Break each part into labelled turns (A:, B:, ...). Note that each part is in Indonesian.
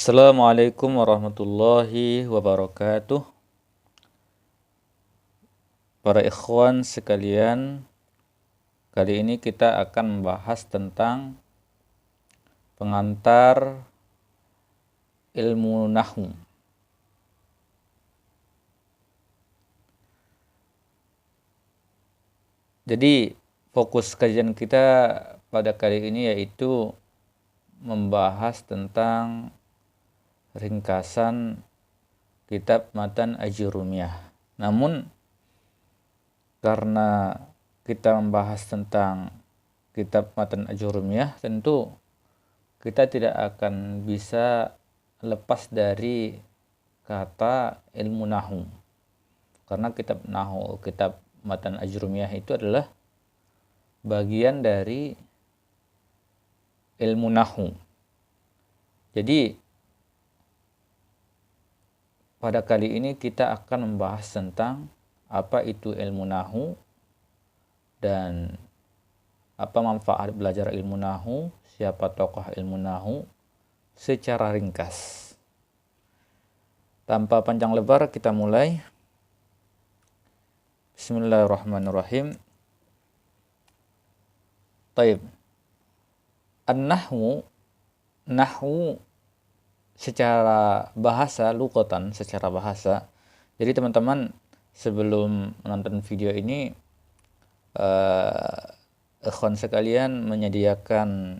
A: Assalamualaikum warahmatullahi wabarakatuh. Para ikhwan sekalian, kali ini kita akan membahas tentang pengantar ilmu nahwu. Jadi fokus kajian kita pada kali ini yaitu membahas tentang ringkasan kitab Matan Ajurumiyah. Namun karena kita membahas tentang kitab Matan Ajurumiyah, tentu kita tidak akan bisa lepas dari kata ilmu nahwu. Karena kitab nahwu, kitab Matan Ajurumiyah itu adalah bagian dari ilmu nahwu. Jadi pada kali ini kita akan membahas tentang apa itu ilmu nahwu dan apa manfaat belajar ilmu nahwu, siapa tokoh ilmu nahwu secara ringkas. Tanpa panjang lebar kita mulai. Bismillahirrahmanirrahim. Taib. An-nahwu, nahwu secara bahasa, luqatan, secara bahasa. Jadi teman-teman sebelum menonton video ini, ikhwan sekalian menyediakan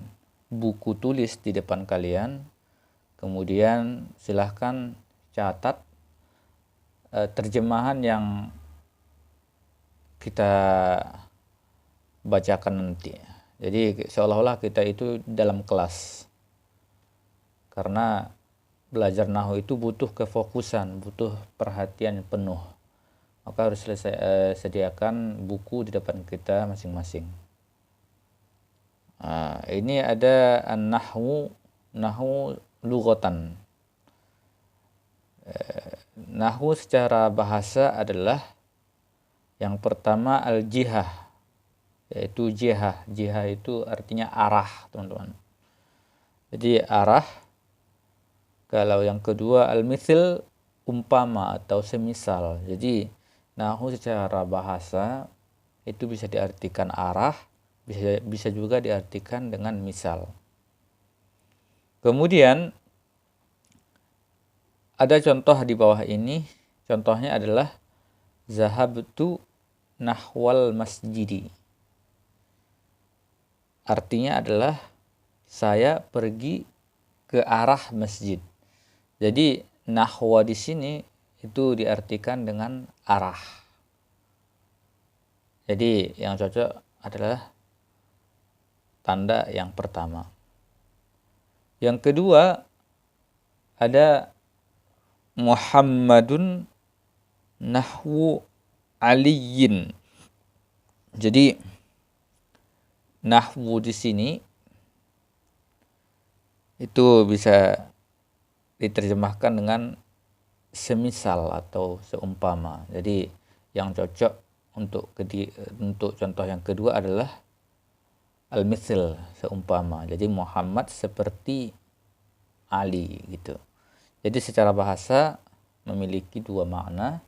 A: buku tulis di depan kalian. Kemudian silahkan catat terjemahan yang kita bacakan nanti. Jadi seolah-olah kita itu dalam kelas. Karena belajar nahwu itu butuh kefokusan, butuh perhatian penuh. Maka harus sediakan buku di depan kita masing-masing. Ini ada an-nahwu, nahwu lughatan. Nahwu secara bahasa adalah yang pertama al-jihah, yaitu jihah. Jihah itu artinya arah, teman-teman. Jadi arah. Kalau yang kedua al-mithil, umpama atau semisal. Jadi nahwu secara bahasa itu bisa diartikan arah, bisa juga diartikan dengan misal. Kemudian ada contoh di bawah ini. Contohnya adalah zahabtu nahwal masjidi. Artinya adalah saya pergi ke arah masjid. Jadi nahwa di sini itu diartikan dengan arah. Jadi yang cocok adalah tanda yang pertama. Yang kedua ada Muhammadun nahwu aliyin. Jadi nahwu di sini itu bisa diterjemahkan dengan semisal atau seumpama. Jadi yang cocok untuk contoh yang kedua adalah al-mithl, seumpama. Jadi Muhammad seperti Ali gitu. Jadi secara bahasa memiliki dua makna.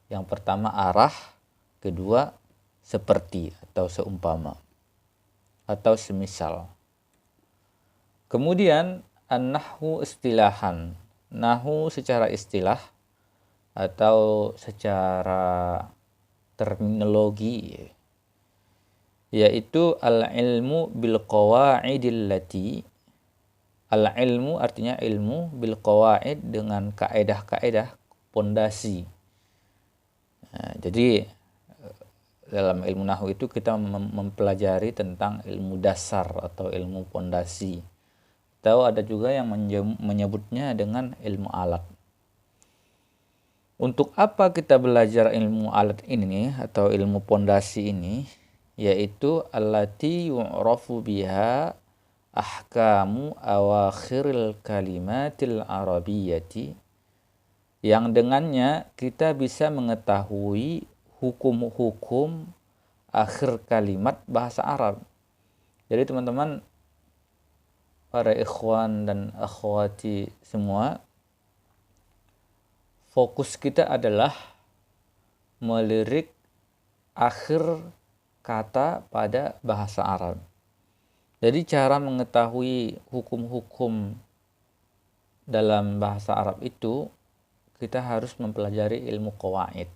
A: Yang pertama arah, kedua seperti atau seumpama atau semisal. Kemudian an-nahwu istilahan. Nahwu secara istilah atau secara terminologi yaitu al-ilmu bil qawaidil lati. Al-ilmu artinya ilmu bil qawaid dengan kaedah-kaedah pondasi. Jadi dalam ilmu nahwu itu kita mempelajari tentang ilmu dasar atau ilmu pondasi. Atau ada juga yang menyebutnya dengan ilmu alat. Untuk apa kita belajar ilmu alat ini atau ilmu pondasi ini? Yaitu allati yu'rafu biha ahkamu awakhiril kalimatil arabiyyati, yang dengannya kita bisa mengetahui hukum-hukum akhir kalimat bahasa Arab. Jadi teman-teman para ikhwan dan akhwati semua, fokus kita adalah melirik akhir kata pada bahasa Arab. Jadi cara mengetahui hukum-hukum dalam bahasa Arab itu, kita harus mempelajari ilmu qawaid.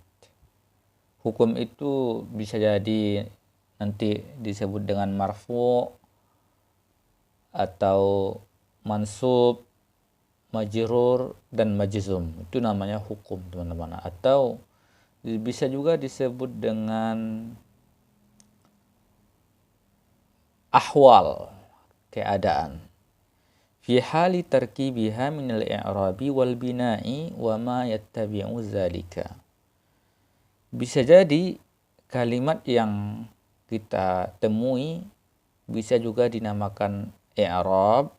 A: Hukum itu bisa jadi nanti disebut dengan marfu atau mansub, majrur dan majzum. Itu namanya hukum, teman-teman. Atau bisa juga disebut dengan ahwal, keadaan. Fi hali tarkibiha minal i'rabi wal bina'i wa ma yattabi'u zalika. Bisa jadi kalimat yang kita temui bisa juga dinamakan i'rab,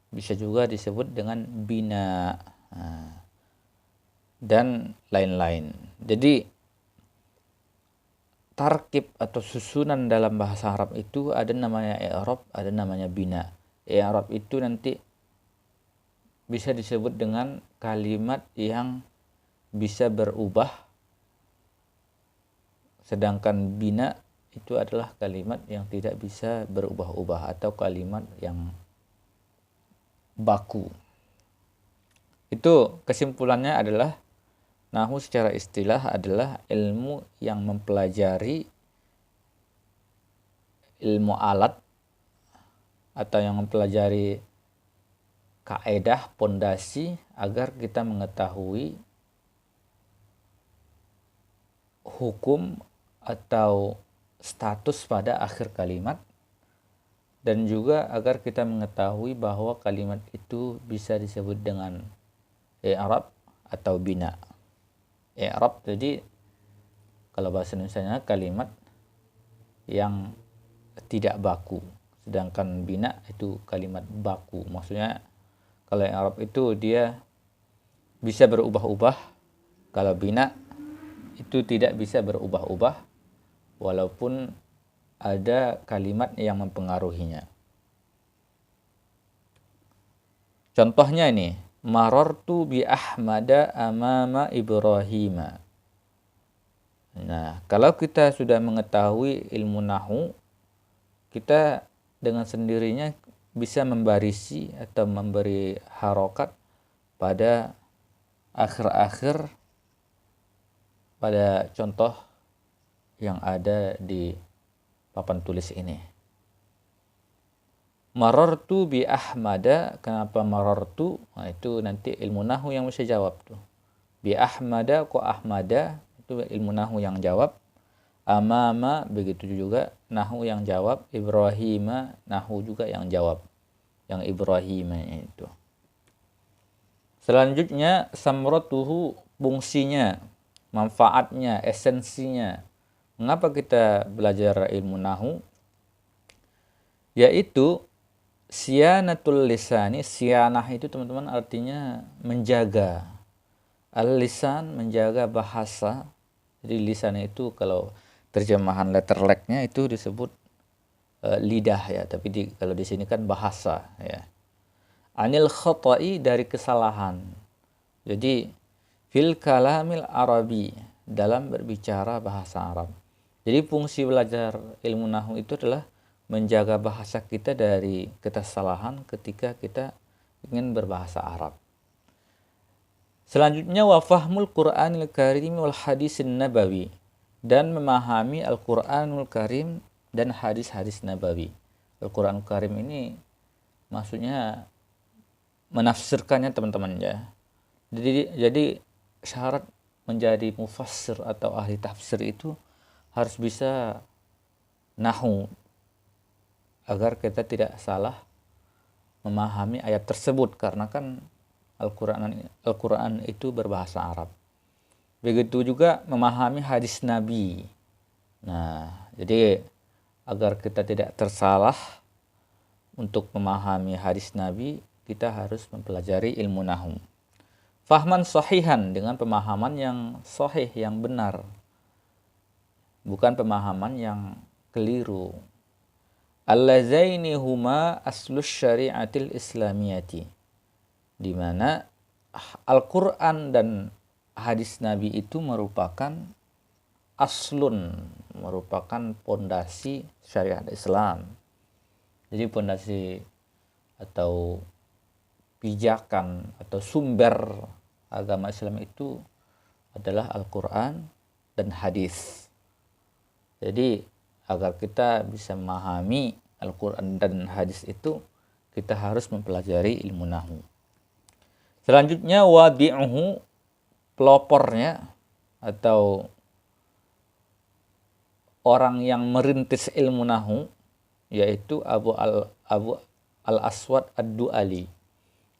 A: bisa juga disebut dengan bina, dan lain-lain. Jadi tarkib atau susunan dalam bahasa Arab itu ada namanya i'rab, ada namanya bina. I'rab itu nanti bisa disebut dengan kalimat yang bisa berubah, sedangkan bina itu adalah kalimat yang tidak bisa berubah-ubah atau kalimat yang baku. Itu kesimpulannya adalah nahwu secara istilah adalah ilmu yang mempelajari ilmu alat atau yang mempelajari kaedah, pondasi agar kita mengetahui hukum atau status pada akhir kalimat, dan juga agar kita mengetahui bahwa kalimat itu bisa disebut dengan i'rab atau bina. I'rab jadi kalau bahasa Indonesianya kalimat yang tidak baku, sedangkan bina itu kalimat baku. Maksudnya kalau i'rab itu dia bisa berubah-ubah, kalau bina itu tidak bisa berubah-ubah walaupun ada kalimat yang mempengaruhinya. Contohnya ini, marartu bi Ahmada amama Ibrahima. Nah, kalau kita sudah mengetahui ilmu nahwu, kita dengan sendirinya bisa membarisi atau memberi harokat pada akhir-akhir pada contoh yang ada di papan tulis ini. Marartu bi Ahmada, kenapa marartu? Nah, itu nanti ilmu nahwu yang bisa jawab tuh. Bi Ahmada, kok Ahmada? Itu ilmu nahwu yang jawab. Amama, begitu juga nahwu yang jawab. Ibrahima, nahwu juga yang jawab. Yang Ibrahima itu. Selanjutnya samratuhu, fungsinya, manfaatnya, esensinya. Mengapa kita belajar ilmu nahwu? Yaitu siyanatul lisani. Siyanah itu teman-teman artinya menjaga. Al-lisan, menjaga bahasa. Jadi lisan itu kalau terjemahan letterleknya itu disebut lidah ya, tapi kalau di sini kan bahasa ya. Anil khata'i, dari kesalahan. Jadi fil kalamil arabi, dalam berbicara bahasa Arab. Jadi fungsi belajar ilmu nahwu itu adalah menjaga bahasa kita dari kesalahan ketika kita ingin berbahasa Arab. Selanjutnya wa fahmul Qur'anil Karim wal hadisin nabawi, dan memahami Al-Qur'anul Karim dan hadis-hadis nabawi. Al-Qur'anul Karim ini maksudnya menafsirkannya teman-teman ya. Jadi syarat menjadi mufassir atau ahli tafsir itu harus bisa nahwu agar kita tidak salah memahami ayat tersebut, karena kan Al-Quran itu berbahasa Arab. Begitu juga memahami hadis Nabi. Nah, jadi agar kita tidak tersalah untuk memahami hadis Nabi, kita harus mempelajari ilmu nahwu. Fahman sahihan, dengan pemahaman yang sahih, yang benar. Bukan pemahaman yang keliru. allazaini huma aslus syariatil islamiyati, di mana Al-Quran dan hadis Nabi itu merupakan aslun, merupakan pondasi syariat Islam. Jadi pondasi atau pijakan atau sumber agama Islam itu adalah Al-Quran dan hadis. Jadi agar kita bisa memahami Al-Quran dan hadis itu, kita harus mempelajari ilmu nahwu. Selanjutnya wadi'uhu, pelopornya atau orang yang merintis ilmu nahwu, yaitu Abu al-Aswad ad-Du'ali.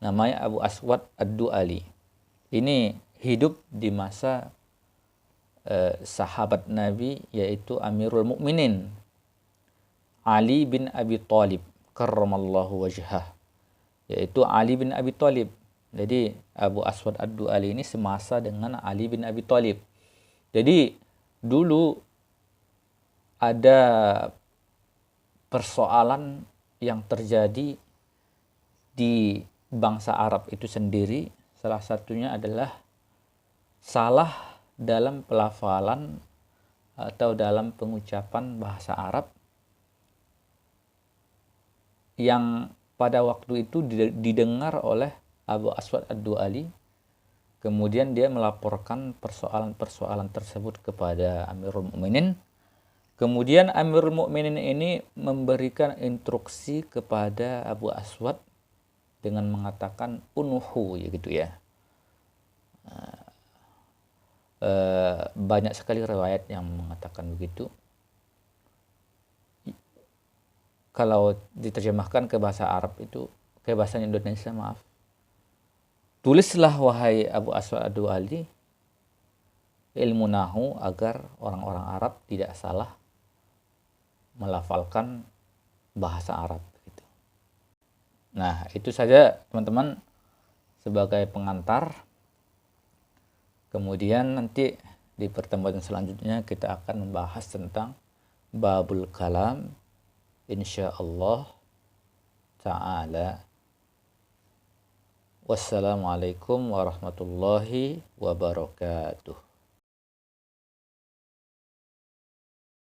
A: Namanya Abu Aswad ad-Du'ali. Ini hidup di masa sahabat Nabi, yaitu Amirul Mukminin Ali bin Abi Thalib karramallahu wajhah, yaitu Ali bin Abi Thalib. Jadi Abu Aswad ad-Du'ali ini semasa dengan Ali bin Abi Thalib. Jadi dulu ada persoalan yang terjadi di bangsa Arab itu sendiri. Salah satunya adalah salah dalam pelafalan atau dalam pengucapan bahasa Arab yang pada waktu itu didengar oleh Abu Aswad ad-Du'ali. Kemudian dia melaporkan persoalan-persoalan tersebut kepada Amirul Mukminin. Kemudian Amirul Mukminin ini memberikan instruksi kepada Abu Aswad dengan mengatakan unuhu, ya gitu ya. Banyak sekali riwayat yang mengatakan begitu. Kalau diterjemahkan ke bahasa Arab itu, ke bahasa Indonesia maaf, tulislah wahai Abu Aswad ad-Du'ali ilmu nahwu agar orang-orang Arab tidak salah melafalkan bahasa Arab gitu. Nah, itu saja teman-teman sebagai pengantar. Kemudian nanti di pertemuan selanjutnya kita akan membahas tentang babul kalam insyaallah ta'ala. Wassalamualaikum warahmatullahi wabarakatuh.